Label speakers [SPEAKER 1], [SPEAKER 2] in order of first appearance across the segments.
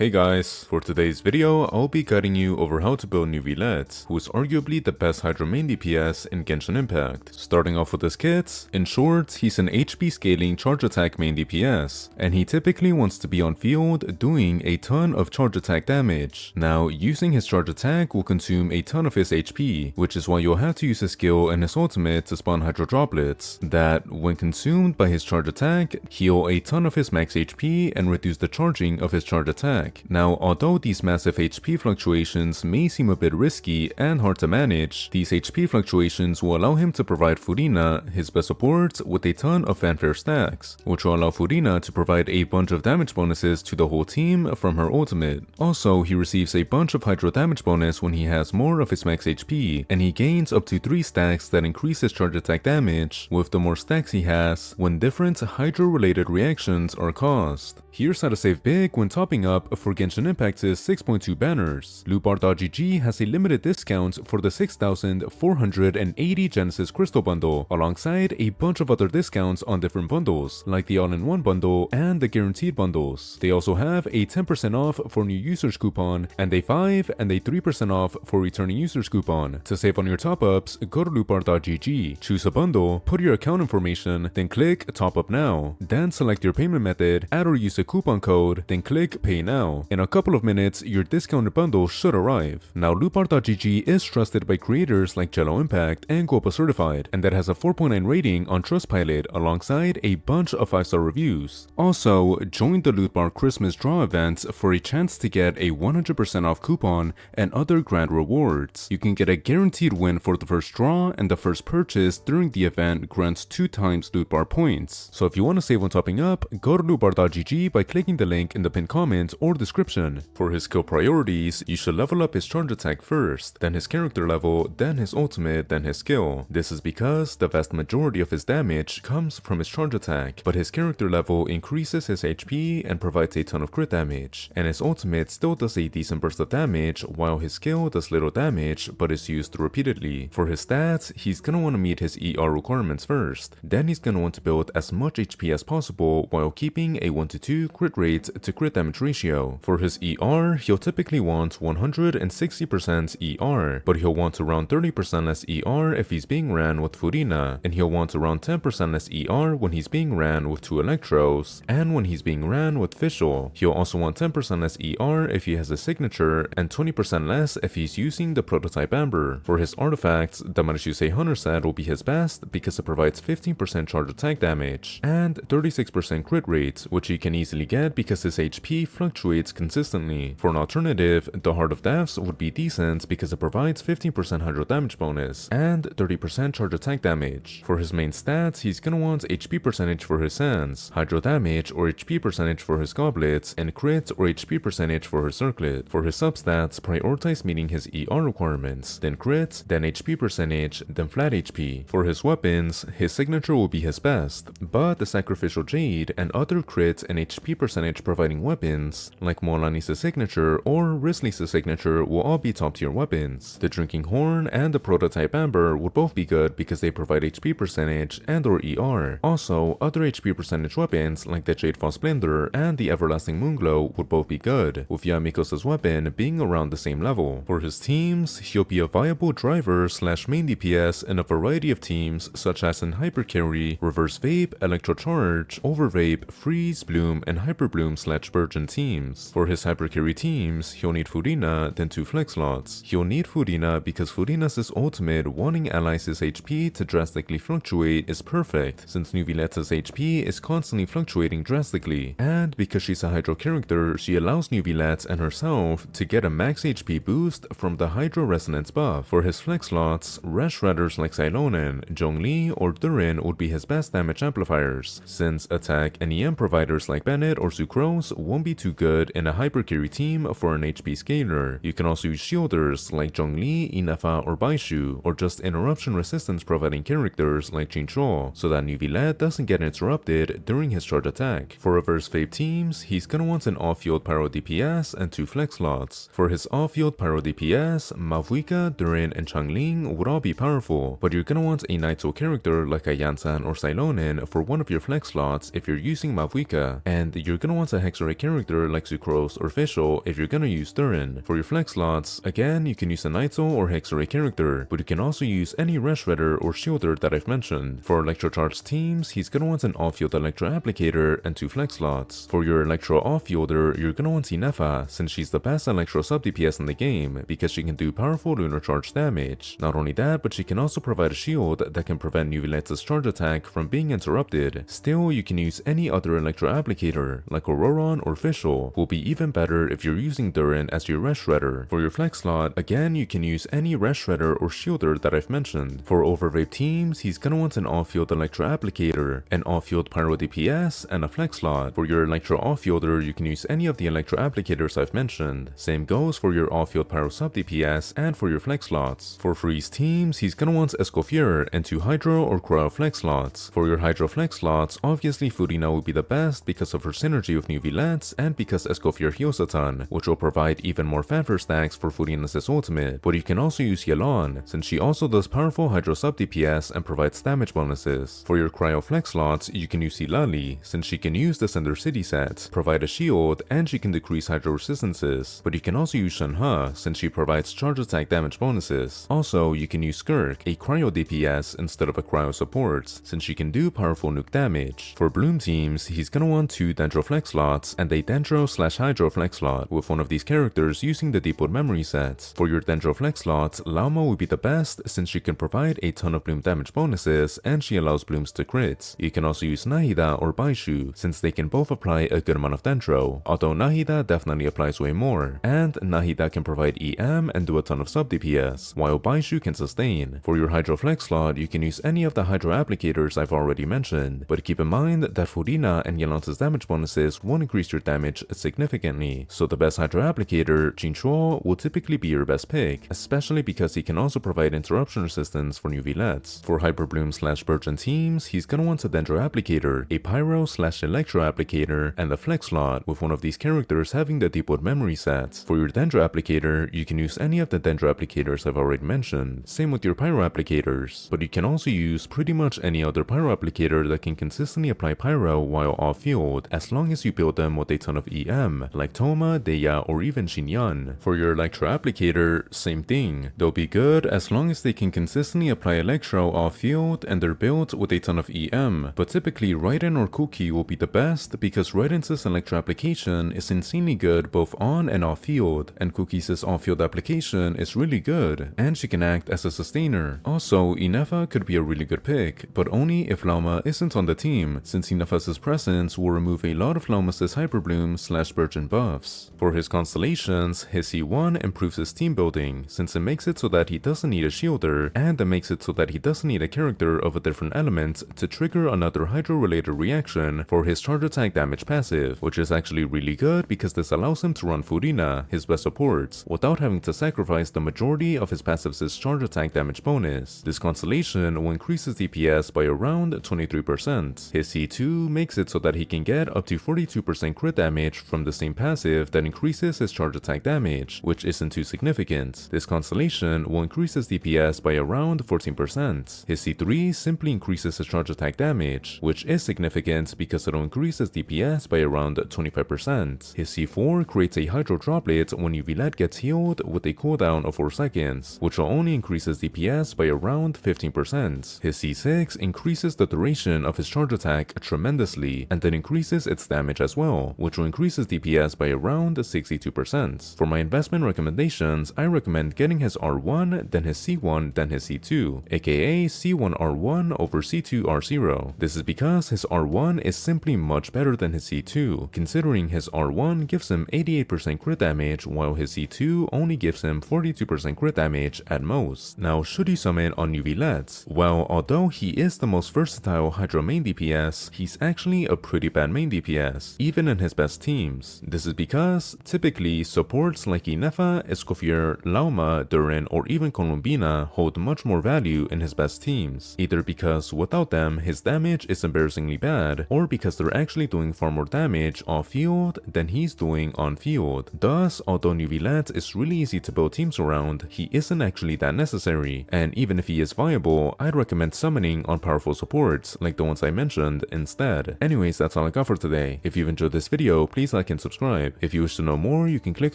[SPEAKER 1] Hey guys, for today's video, I'll be guiding you over how to build Neuvillette, who is arguably the best Hydra main DPS in Genshin Impact. Starting off with his kit, in short, he's an HP scaling charge attack main DPS, and he typically wants to be on field doing a ton of charge attack damage. Now, using his charge attack will consume a ton of his HP, which is why you'll have to use his skill and his ultimate to spawn Hydra droplets, that, when consumed by his charge attack, heal a ton of his max HP and reduce the charging of his charge attack. Now, although these massive HP fluctuations may seem a bit risky and hard to manage, these HP fluctuations will allow him to provide Furina, his best support, with a ton of fanfare stacks, which will allow Furina to provide a bunch of damage bonuses to the whole team from her ultimate. Also, he receives a bunch of Hydra damage bonus when he has more of his max HP, and he gains up to 3 stacks that increase his charge attack damage, with the more stacks he has when different Hydra related reactions are caused. Here's how to save big when topping up for Genshin Impact's 6.2 banners. Lootbar.gg has a limited discount for the 6,480 Genesis Crystal bundle, alongside a bunch of other discounts on different bundles, like the all-in-one bundle and the guaranteed bundles. They also have a 10% off for new users coupon, and a 5 and a 3% off for returning users coupon. To save on your top-ups, go to lootbar.gg, choose a bundle, put your account information, then click Top Up Now. Then select your payment method, add or use a coupon code, then click Pay Now. In a couple of minutes, your discounted bundle should arrive. Now, lootbar.gg is trusted by creators like Genshin Impact and Gopa Certified, and that has a 4.9 rating on Trustpilot alongside a bunch of 5-star reviews. Also, join the Lootbar Christmas Draw event for a chance to get a 100% off coupon and other grand rewards. You can get a guaranteed win for the first draw, and the first purchase during the event grants 2 times Lootbar points. So if you want to save when topping up, go to lootbar.gg by clicking the link in the pinned comment or description. For his skill priorities, you should level up his charge attack first, then his character level, then his ultimate, then his skill. This is because the vast majority of his damage comes from his charge attack, but his character level increases his HP and provides a ton of crit damage, and his ultimate still does a decent burst of damage, while his skill does little damage but is used repeatedly. For his stats, he's gonna want to meet his ER requirements first, then he's gonna want to build as much HP as possible while keeping a 1:2 crit rate to crit damage ratio. For his ER, he'll typically want 160% ER, but he'll want around 30% less ER if he's being ran with Furina, and he'll want around 10% less ER when he's being ran with 2 Electros, and when he's being ran with Fischl. He'll also want 10% less ER if he has a signature, and 20% less if he's using the prototype Amber. For his artifacts, the Marishuse Hunter set will be his best because it provides 15% charge attack damage, and 36% crit rate, which he can easily get because his HP fluctuates consistently. For an alternative, the Heart of Deaths would be decent because it provides 15% Hydro damage bonus and 30% charge attack damage. For his main stats, he's gonna want HP percentage for his sands, Hydro damage or HP percentage for his goblets, and crit or HP percentage for his circlet. For his substats, prioritize meeting his ER requirements, then crit, then HP percentage, then flat HP. For his weapons, his signature will be his best, but the Sacrificial Jade and other crit and HP percentage providing weapons, like Molani's signature or Risley's signature, will all be top tier weapons. The Drinking Horn and the Prototype Amber would both be good because they provide HP percentage and or ER. Also, other HP percentage weapons like the Jadefall Splendor and the Everlasting Moonglow would both be good, with Yamiko's weapon being around the same level. For his teams, he'll be a viable driver / main DPS in a variety of teams such as in Hyper Carry, Reverse Vape, Electro Charge, Over Vape, Freeze, Bloom, and Hyper Bloom / Burgeon teams. For his Hyper Carry teams, he'll need Furina, then 2 flex slots. He'll need Furina because Furina's ultimate wanting allies' HP to drastically fluctuate is perfect, since Neuvillette's HP is constantly fluctuating drastically, and because she's a Hydro character, she allows Neuvillette and herself to get a max HP boost from the Hydro Resonance buff. For his flex slots, Rash Shredders like Cylonen, Zhongli, or Durin would be his best damage amplifiers, since attack and EM providers like Bennett or Sucrose won't be too good in a Hyper Carry team for an HP scaler. You can also use shielders like Zhongli, Inafa, or Baishu, or just interruption resistance providing characters like Jinzhou, so that Neuvillette doesn't get interrupted during his charge attack. For reverse vape teams, he's gonna want an off-field pyro DPS and 2 flex slots. For his off-field pyro DPS, Mavuika, Durin, and Changling would all be powerful, but you're gonna want a Naito character like a Yansan or Cylonen for one of your flex slots if you're using Mavuika, and you're gonna want a Hexarite character like Sucrose, or Facial if you're gonna use Durin. For your flex slots, again, you can use a Naito or Hexarray character, but you can also use any Red Shredder or Shielder that I've mentioned. For Electrocharged teams, he's gonna want an off-field Electro Applicator and 2 flex slots. For your Electro off-fielder, you're gonna want Neuvillette, since she's the best Electro sub DPS in the game, because she can do powerful lunar charge damage. Not only that, but she can also provide a shield that can prevent Neuvillette's charge attack from being interrupted. Still, you can use any other Electro Applicator, like Auroron or Fischl, who will be even better if you're using Durin as your Red Shredder. For your flex slot, again, you can use any Red Shredder or Shielder that I've mentioned. For Overvape teams, he's gonna want an off-field Electro Applicator, an off-field Pyro DPS, and a flex slot. For your Electro off-fielder, you can use any of the Electro Applicators I've mentioned. Same goes for your off-field Pyro sub DPS and for your flex slots. For Freeze teams, he's gonna want Escoffier and 2 Hydro or Cryo flex slots. For your Hydro flex slots, obviously Furina will be the best because of her synergy with Neuvillette and because Escoffier heals a ton, which will provide even more fanfare stacks for Furina's ultimate. But you can also use Yelan, since she also does powerful Hydro sub DPS and provides damage bonuses. For your Cryo flex slots, you can use Hilali, since she can use the Cinder City set, provide a shield, and she can decrease Hydro resistances. But you can also use Shenhe, since she provides charge attack damage bonuses. Also, you can use Skirk, a Cryo DPS instead of a Cryo support, since she can do powerful nuke damage. For Bloom teams, he's gonna want 2 Dendro flex slots and a Dendro/Hydro flex slot, with one of these characters using the Deep Wood memory set. For your Dendro flex slot, Lauma will be the best since she can provide a ton of Bloom damage bonuses and she allows Blooms to crit. You can also use Nahida or Baishu, since they can both apply a good amount of Dendro, although Nahida definitely applies way more, and Nahida can provide EM and do a ton of sub DPS, while Baishu can sustain. For your Hydro flex slot, you can use any of the Hydro applicators I've already mentioned, but keep in mind that Furina and Yelan's damage bonuses won't increase your damage significantly, so the best Hydro applicator, Jinchuo, will typically be your best pick, especially because he can also provide interruption resistance for Neuvillette. For Hyper Bloom/Virgin teams, he's gonna want a Dendro applicator, a Pyro/Electro applicator, and a flex slot, with one of these characters having the Deep Wood memory set. For your Dendro applicator, you can use any of the Dendro applicators I've already mentioned, same with your Pyro applicators, but you can also use pretty much any other Pyro applicator that can consistently apply Pyro while off-field, as long as you build them with a ton of EM, like Toma, Deya, or even Xinyan. For your Electro applicator, same thing. They'll be good as long as they can consistently apply Electro off-field and they're built with a ton of EM, but typically Raiden or Kuki will be the best because Raiden's Electro application is insanely good both on and off-field, and Kuki's off-field application is really good, and she can act as a sustainer. Also, Inefa could be a really good pick, but only if Lauma isn't on the team, since Inefa's presence will remove a lot of Lauma's Hyper Bloom/Virgin buffs. For his Constellations, his C1 improves his team building, since it makes it so that he doesn't need a shielder, and it makes it so that he doesn't need a character of a different element to trigger another Hydro-related reaction for his charge attack damage passive, which is actually really good because this allows him to run Furina, his best support, without having to sacrifice the majority of his passive's charge attack damage bonus. This Constellation will increase his DPS by around 23%. His C2 makes it so that he can get up to 42% crit damage from the same passive that increases his charge attack damage, which isn't too significant. This Constellation will increase his DPS by around 14%. His C3 simply increases his charge attack damage, which is significant because it'll increase his DPS by around 25%. His C4 creates a Hydro Droplet when Neuvillette gets healed with a cooldown of 4 seconds, which will only increase his DPS by around 15%. His C6 increases the duration of his charge attack tremendously, and then increases its damage as well, which will increase his DPS by around 62%. For my investment recommendations, I recommend getting his R1, then his C1, then his C2, aka C1 R1 over C2 R0. This is because his R1 is simply much better than his C2, considering his R1 gives him 88% crit damage while his C2 only gives him 42% crit damage at most. Now, should you summon on Neuvillette? Well, although he is the most versatile Hydro main DPS, he's actually a pretty bad main DPS, even in his best teams. This is because, typically, supports like Inefa, Escoffier, Lauma, Durin, or even Columbina hold much more value in his best teams, either because without them, his damage is embarrassingly bad, or because they're actually doing far more damage off-field than he's doing on-field. Thus, although Neuvillette is really easy to build teams around, he isn't actually that necessary, and even if he is viable, I'd recommend summoning on powerful supports like the ones I mentioned instead. Anyways, that's all I got for today. If you've enjoyed this video, please please like and subscribe. If you wish to know more, you can click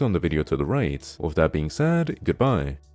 [SPEAKER 1] on the video to the right. With that being said, goodbye.